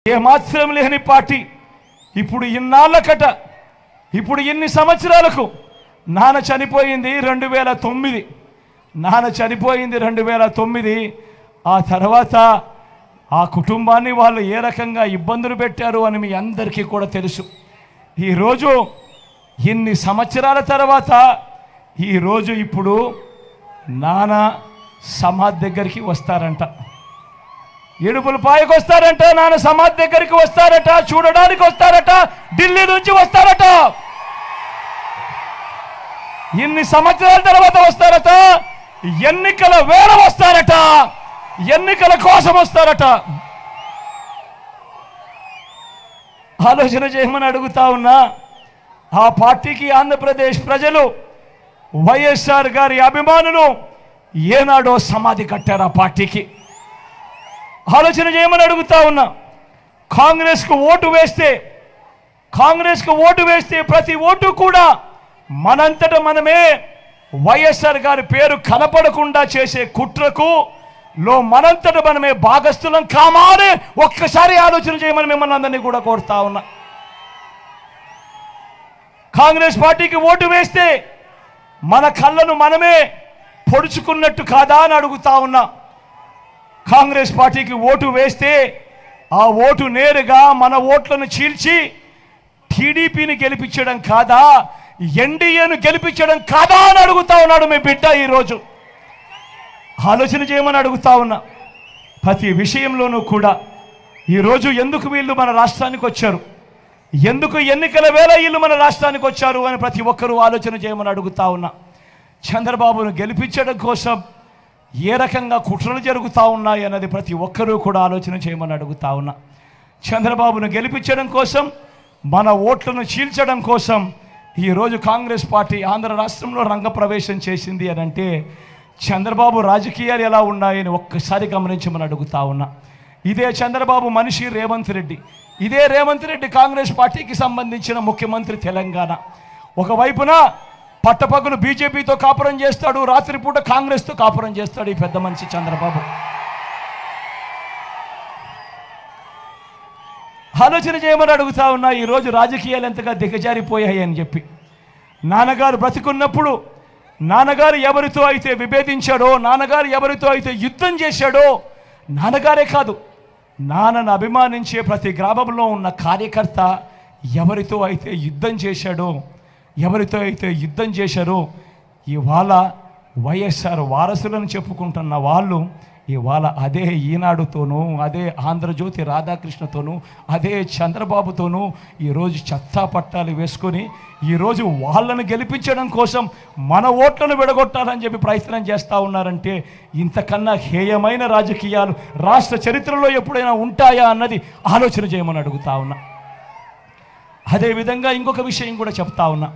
ఏమాత్రం లేని పార్టీ ఇప్పుడు ఇన్నాళ్ళకట, ఇప్పుడు ఇన్ని సంవత్సరాలకు నాన్న చనిపోయింది 2009. నాన్న చనిపోయింది 2009. ఆ తర్వాత ఆ కుటుంబాన్ని వాళ్ళు ఏ రకంగా ఇబ్బందులు పెట్టారు అని మీ అందరికీ కూడా తెలుసు. ఈరోజు ఇన్ని సంవత్సరాల తర్వాత ఈరోజు ఇప్పుడు నాన్న సమాధి దగ్గరికి వస్తారంట, ఏడుపుల పాయకు వస్తారంట, నాన్న సమాధి దగ్గరికి వస్తారట, చూడడానికి వస్తారట, ఢిల్లీ నుంచి వస్తారట. ఇన్ని సంవత్సరాల తర్వాత వస్తారట, ఎన్నికల వేళ వస్తారట, ఎన్నికల కోసం వస్తారట. ఆలోచన చేయమని అడుగుతా ఉన్నా. ఆ పార్టీకి ఆంధ్రప్రదేశ్ ప్రజలు, వైఎస్ఆర్ గారి అభిమానులు ఏనాడో సమాధి కట్టారు ఆ పార్టీకి. ఆలోచన చేయమని అడుగుతా ఉన్నా. కాంగ్రెస్కు ఓటు వేస్తే ప్రతి ఓటు కూడా మనంతట మనమే వైఎస్ఆర్ గారి పేరు కనపడకుండా చేసే కుట్రకు మనంతట మనమే భాగస్థులం కామానే ఒక్కసారి ఆలోచన చేయమని మిమ్మల్ని అందరినీ కూడా కోరుతా ఉన్నా. కాంగ్రెస్ పార్టీకి ఓటు వేస్తే మన కళ్ళను మనమే పొడుచుకున్నట్టు కాదా అని అడుగుతా ఉన్నా. కాంగ్రెస్ పార్టీకి ఓటు వేస్తే ఆ ఓటు నేరుగా మన ఓట్లను చీల్చి టీడీపీని గెలిపించడం కాదా, ఎన్డీఏను గెలిపించడం కాదా అని అడుగుతా ఉన్నాడు మీ బిడ్డ. ఈరోజు ఆలోచన చేయమని అడుగుతా ఉన్నా. ప్రతి విషయంలోనూ కూడా ఈరోజు ఎందుకు వీళ్ళు మన రాష్ట్రానికి వచ్చారు, ఎందుకు ఎన్నికల వేళ వీళ్ళు మన రాష్ట్రానికి వచ్చారు అని ప్రతి ఒక్కరూ ఆలోచన చేయమని అడుగుతా ఉన్నా. చంద్రబాబును గెలిపించడం కోసం ఏ రకంగా కుట్రలు జరుగుతూ ఉన్నాయి అన్నది ప్రతి ఒక్కరూ కూడా ఆలోచన చేయమని అడుగుతా ఉన్నా. చంద్రబాబును గెలిపించడం కోసం, మన ఓట్లను చీల్చడం కోసం ఈరోజు కాంగ్రెస్ పార్టీ ఆంధ్ర రాష్ట్రంలో రంగప్రవేశం చేసింది అని అంటే చంద్రబాబు రాజకీయాలు ఎలా ఉన్నాయని ఒక్కసారి గమనించమని అడుగుతా ఉన్నా. ఇదే చంద్రబాబు మనిషి రేవంత్ రెడ్డి, ఇదే రేవంత్ రెడ్డి కాంగ్రెస్ పార్టీకి సంబంధించిన ముఖ్యమంత్రి తెలంగాణ. ఒకవైపున పట్టపగలు బీజేపీతో కాపురం చేస్తాడు, రాత్రిపూట కాంగ్రెస్తో కాపురం చేస్తాడు ఈ పెద్ద మనిషి చంద్రబాబు. ఆలోచన చేయమని అడుగుతా ఉన్నా. ఈరోజు రాజకీయాలు ఎంతగా దిగజారిపోయాయి అని చెప్పి నాన్నగారు బ్రతికున్నప్పుడు నాన్నగారు ఎవరితో అయితే విభేదించాడో, నాన్నగారు ఎవరితో అయితే యుద్ధం చేశాడో, నాన్నగారే కాదు నాన్నను అభిమానించే ప్రతి గ్రామంలో ఉన్న కార్యకర్త ఎవరితో అయితే యుద్ధం చేశాడో, ఎవరితో అయితే యుద్ధం చేశారో ఇవాళ వైఎస్ఆర్ వారసులను చెప్పుకుంటున్న వాళ్ళు ఇవాళ అదే ఈనాడుతోనూ, అదే ఆంధ్రజ్యోతి రాధాకృష్ణతోనూ, అదే చంద్రబాబుతోనూ ఈరోజు చెత్తా పట్టాలు వేసుకొని ఈరోజు వాళ్ళను గెలిపించడం కోసం మన ఓట్లను విడగొట్టాలని చెప్పి ప్రయత్నం చేస్తూ ఉన్నారంటే ఇంతకన్నా హేయమైన రాజకీయాలు రాష్ట్ర చరిత్రలో ఎప్పుడైనా ఉంటాయా అన్నది ఆలోచన చేయమని అడుగుతా ఉన్నా. అదేవిధంగా ఇంకొక విషయం కూడా చెప్తా ఉన్నా.